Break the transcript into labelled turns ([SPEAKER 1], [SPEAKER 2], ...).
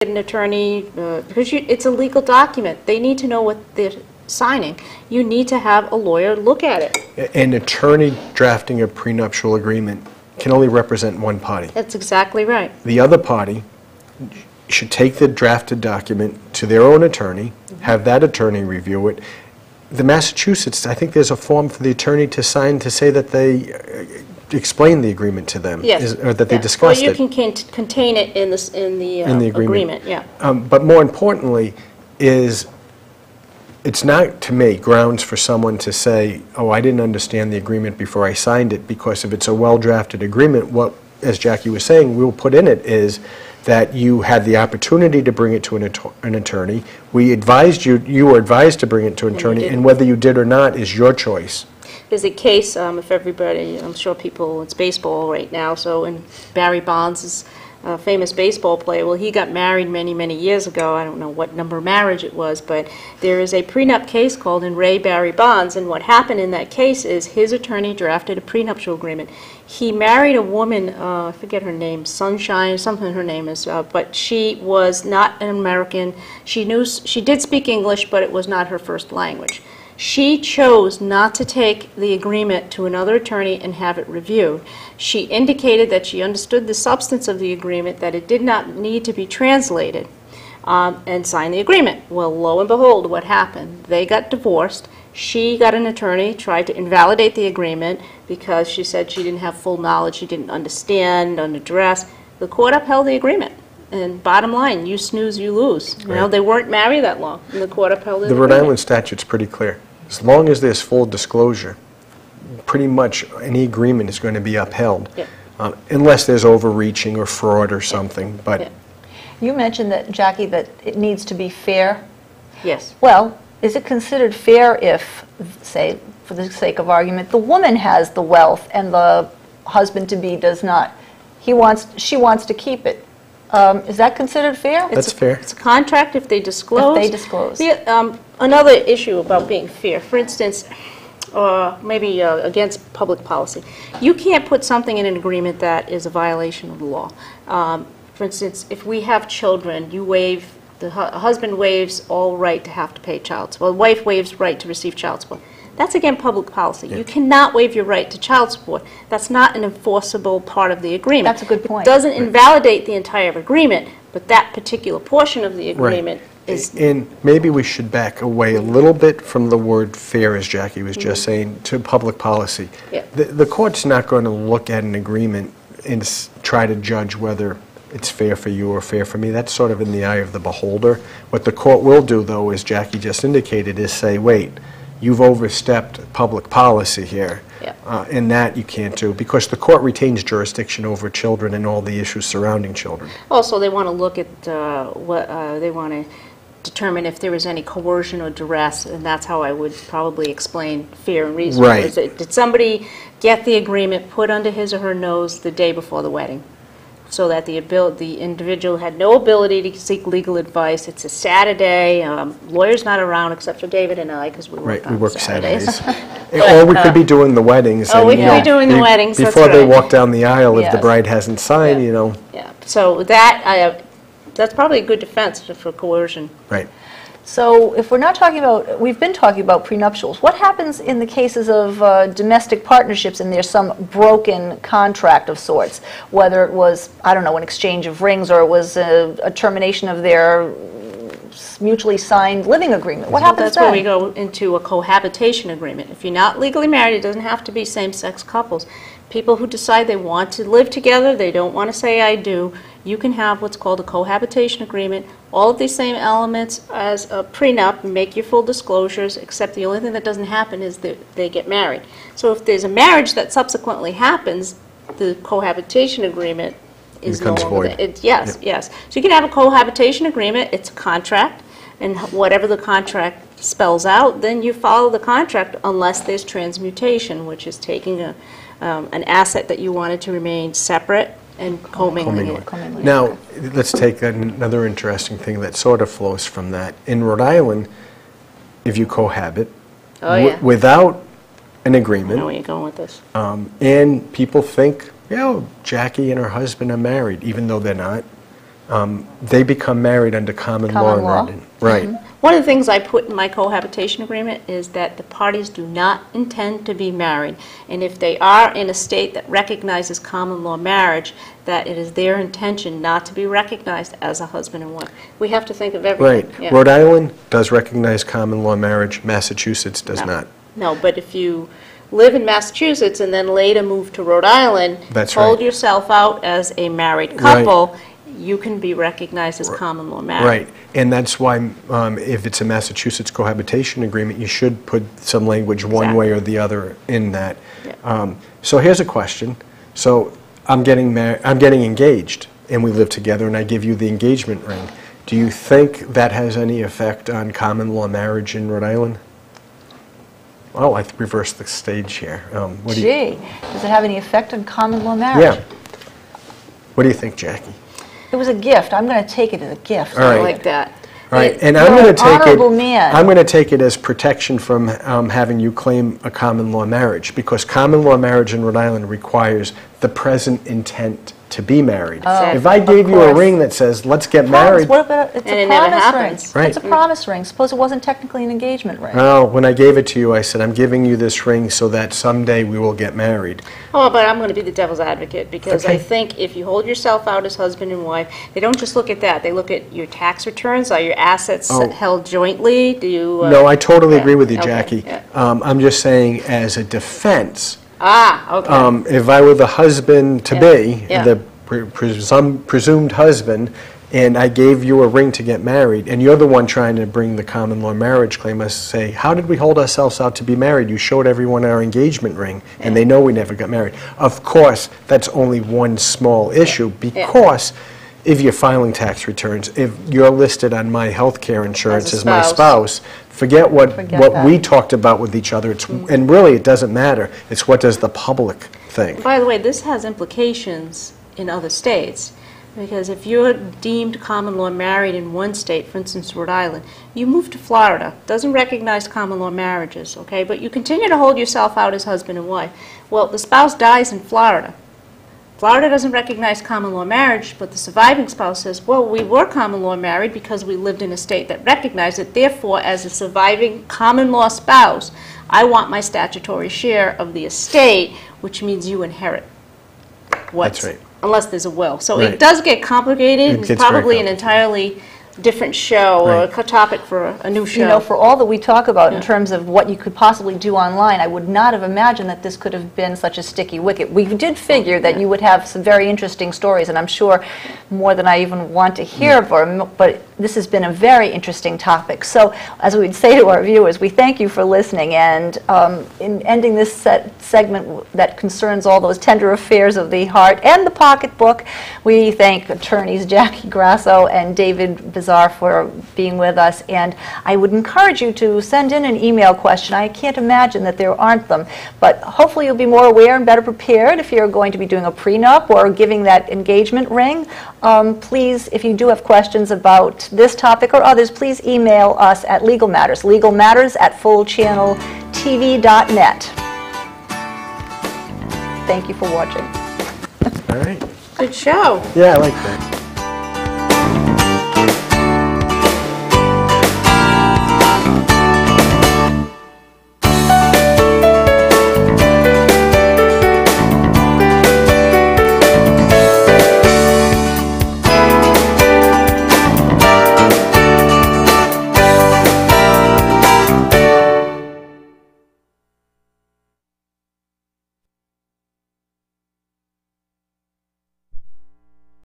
[SPEAKER 1] an attorney, because it's a legal document. They need to know what they're signing. You need to have a lawyer look at it.
[SPEAKER 2] An attorney drafting a prenuptial agreement can only represent one party.
[SPEAKER 1] That's exactly right.
[SPEAKER 2] The other party should take the drafted document to their own attorney, have that attorney review it. The Massachusetts, I think there's a form for the attorney to sign to say that they explain the agreement to them,
[SPEAKER 1] yes.
[SPEAKER 2] Or that they discussed it.
[SPEAKER 1] Well, you can contain it in the agreement. Yeah.
[SPEAKER 2] But more importantly is, it's not, to me, grounds for someone to say, oh, I didn't understand the agreement before I signed it, because if it's a well-drafted agreement, what, as Jackie was saying, we'll put in it is that you had the opportunity to bring it to an attorney. We advised you, you were advised to bring it to an attorney, and whether you did or not is your choice.
[SPEAKER 1] There's a case, if everybody, I'm sure people, it's baseball right now, so in Barry Bonds is a famous baseball player. Well, he got married many, many years ago. I don't know what number marriage it was, but there is a prenup case called in Ray Barry Bonds, and what happened in that case is his attorney drafted a prenuptial agreement. He married a woman, I forget her name, Sunshine, something her name is, but she was not an American. She did speak English, but it was not her first language. She chose not to take the agreement to another attorney and have it reviewed. She indicated that she understood the substance of the agreement, that it did not need to be translated, and signed the agreement. Well, lo and behold, what happened? They got divorced. She got an attorney, tried to invalidate the agreement because she said she didn't have full knowledge, she didn't understand, unaddressed. The court upheld the agreement. And bottom line, you snooze, you lose. You know, they weren't married that long, and the court upheld it.
[SPEAKER 2] The Rhode Island statute's pretty clear. As long as there's full disclosure, pretty much any agreement is going to be upheld, unless there's overreaching or fraud or something. But
[SPEAKER 3] you mentioned that, Jackie, that it needs to be fair.
[SPEAKER 1] Yes.
[SPEAKER 3] Well, is it considered fair if, say, for the sake of argument, the woman has the wealth and the husband-to-be does not? She wants to keep it. Is that considered fair?
[SPEAKER 2] That's fair.
[SPEAKER 1] It's a contract if they disclose.
[SPEAKER 3] If they disclose.
[SPEAKER 1] Another issue about being fair, for instance, maybe against public policy, you can't put something in an agreement that is a violation of the law. For instance, if we have children, you waive, the husband waives all right to have to pay child support. The wife waives right to receive child support. That's, again, public policy. You cannot waive your right to child support. That's not an enforceable part of the agreement.
[SPEAKER 3] That's a good point.
[SPEAKER 1] It doesn't invalidate the entire agreement, but that particular portion of the agreement is...
[SPEAKER 2] And maybe we should back away a little bit from the word fair, as Jackie was just saying, to public policy. The court's not going to look at an agreement and try to judge whether it's fair for you or fair for me. That's sort of in the eye of the beholder. What the court will do, though, as Jackie just indicated, is say, wait, you've overstepped public policy here, and that you can't do, because the court retains jurisdiction over children and all the issues surrounding children. Also,
[SPEAKER 1] they want to look at they want to determine if there was any coercion or duress, and that's how I would probably explain fair and reasonable.
[SPEAKER 2] Right.
[SPEAKER 1] Did somebody get the agreement put under his or her nose the day before the wedding, so that the individual had no ability to seek legal advice? It's a Saturday. Lawyer's not around except for David and I, because we work on Saturdays.
[SPEAKER 2] Or we could be doing the weddings.
[SPEAKER 1] Oh, we could be doing the weddings, that's right.
[SPEAKER 2] Before they walk down the aisle, if the bride hasn't signed, you know.
[SPEAKER 1] Yeah, so that's probably a good defense for coercion.
[SPEAKER 2] Right.
[SPEAKER 3] So if we're not talking about, we've been talking about prenuptials. What happens in the cases of domestic partnerships and there's some broken contract of sorts, whether it was, I don't know, an exchange of rings or it was a termination of their mutually signed living agreement? What happens then?
[SPEAKER 1] That's where we go into a cohabitation agreement. If you're not legally married, it doesn't have to be same-sex couples. People who decide they want to live together, they don't want to say I do, you can have what's called a cohabitation agreement. All of these same elements as a prenup, make your full disclosures, except the only thing that doesn't happen is that they get married. So if there's a marriage that subsequently happens, the cohabitation agreement is no longer there. Yes. So you can have a cohabitation agreement, it's a contract, and whatever the contract spells out, then you follow the contract unless there's transmutation, which is taking an asset that you wanted to remain separate and commingling it.
[SPEAKER 2] Now, let's take another interesting thing that sort of flows from that. In Rhode Island, if you cohabit without an agreement,
[SPEAKER 1] I know where you're going with this.
[SPEAKER 2] And people think, you know, Jackie and her husband are married, even though they're not. they become married under common law.
[SPEAKER 3] Common law.
[SPEAKER 2] Right.
[SPEAKER 1] One of the things I put in my cohabitation agreement is that the parties do not intend to be married. And if they are in a state that recognizes common law marriage, that it is their intention not to be recognized as a husband and wife. We have to think of everything.
[SPEAKER 2] Right.
[SPEAKER 1] Yeah.
[SPEAKER 2] Rhode Island does recognize common law marriage. Massachusetts does
[SPEAKER 1] No.
[SPEAKER 2] not.
[SPEAKER 1] No, but if you live in Massachusetts and then later move to Rhode Island,
[SPEAKER 2] That's
[SPEAKER 1] hold
[SPEAKER 2] right.
[SPEAKER 1] yourself out as a married couple, you can be recognized as common law marriage.
[SPEAKER 2] Right, and that's why if it's a Massachusetts cohabitation agreement, you should put some language one way or the other in that.
[SPEAKER 1] Yeah.
[SPEAKER 2] So here's a question. So I'm getting engaged, and we live together, and I give you the engagement ring. Do you think that has any effect on common law marriage in Rhode Island? Oh, I reversed the stage here. What do you?
[SPEAKER 3] Gee, does it have any effect on common law marriage?
[SPEAKER 2] Yeah. What do you think, Jackie?
[SPEAKER 3] It was a gift. I'm going to take it as a gift.
[SPEAKER 2] All
[SPEAKER 1] I
[SPEAKER 2] right.
[SPEAKER 1] like that.
[SPEAKER 2] All right, and
[SPEAKER 3] You're
[SPEAKER 2] I'm going
[SPEAKER 3] an
[SPEAKER 2] to take
[SPEAKER 3] honorable
[SPEAKER 2] it.
[SPEAKER 3] man.
[SPEAKER 2] I'm going to take it as protection from having you claim a common law marriage, because common law marriage in Rhode Island requires the present intent to be married.
[SPEAKER 1] Oh,
[SPEAKER 2] if I
[SPEAKER 3] of
[SPEAKER 2] gave you a
[SPEAKER 3] course.
[SPEAKER 2] ring that says, "Let's get
[SPEAKER 3] Promise.
[SPEAKER 2] married,"
[SPEAKER 3] What about it's
[SPEAKER 1] And
[SPEAKER 3] a
[SPEAKER 1] it never
[SPEAKER 3] promise ring?
[SPEAKER 1] happens.
[SPEAKER 2] Right.
[SPEAKER 3] It's a promise ring. Suppose it wasn't technically an engagement ring.
[SPEAKER 2] oh, when I gave it to you, I said, "I'm giving you this ring so that someday we will get married."
[SPEAKER 1] Oh, but I'm going to be the devil's advocate because
[SPEAKER 2] Okay.
[SPEAKER 1] I think if you hold yourself out as husband and wife, they don't just look at that. They look at your tax returns. Are your assets
[SPEAKER 2] Oh.
[SPEAKER 1] held jointly? Do you?
[SPEAKER 2] No, I totally
[SPEAKER 1] yeah,
[SPEAKER 2] agree with you,
[SPEAKER 1] okay,
[SPEAKER 2] Jackie.
[SPEAKER 1] yeah.
[SPEAKER 2] I'm just saying, as a defense,
[SPEAKER 1] Okay.
[SPEAKER 2] if I were the husband-to-be,
[SPEAKER 1] Yeah.
[SPEAKER 2] the presumed husband, and I gave you a ring to get married, and you're the one trying to bring the common law marriage claim, I say, how did we hold ourselves out to be married? You showed everyone our engagement ring, and they know we never got married. Of course, that's only one small issue, because if you're filing tax returns, if you're listed on my health care insurance
[SPEAKER 1] As a
[SPEAKER 2] as my
[SPEAKER 1] spouse.
[SPEAKER 2] spouse, forget what
[SPEAKER 3] that.
[SPEAKER 2] we talked about with each other. It's, and really, it doesn't matter. It's what does the public think.
[SPEAKER 1] By the way, this has implications in other states, because if you're deemed common law married in one state, for instance, Rhode Island, you move to Florida, doesn't recognize common law marriages, okay, but you continue to hold yourself out as husband and wife. Well, the spouse dies in Florida. Florida doesn't recognize common law marriage, but the surviving spouse says, well, we were common law married because we lived in a state that recognized it. Therefore, as a surviving common law spouse, I want my statutory share of the estate, which means you inherit what's,
[SPEAKER 2] That's right.
[SPEAKER 1] unless there's a will. So
[SPEAKER 2] Right.
[SPEAKER 1] it does get complicated.
[SPEAKER 2] It
[SPEAKER 1] It's
[SPEAKER 2] gets very
[SPEAKER 1] probably an
[SPEAKER 2] complicated.
[SPEAKER 1] entirely different show or
[SPEAKER 2] Right.
[SPEAKER 1] a topic for a new show.
[SPEAKER 3] You know, for all that we talk about in
[SPEAKER 1] Yeah.
[SPEAKER 3] terms of what you could possibly do online, I would not have imagined that this could have been such a sticky wicket. We did figure that you would have some very interesting stories, and I'm sure more than I even want to hear, but this has been a very interesting topic. So, as we would say to our viewers, we thank you for listening, and in ending this segment that concerns all those tender affairs of the heart and the pocketbook, we thank attorneys Jackie Grasso and David Bizarre for being with us, and I would encourage you to send in an email question. I can't imagine that there aren't them, but hopefully you'll be more aware and better prepared if you're going to be doing a prenup or giving that engagement ring. Please, if you do have questions about this topic or others, please email us at Legal Matters, legalmatters@fullchanneltv.net. Thank you for watching.
[SPEAKER 2] All right.
[SPEAKER 1] Good show.
[SPEAKER 2] Yeah, I like that.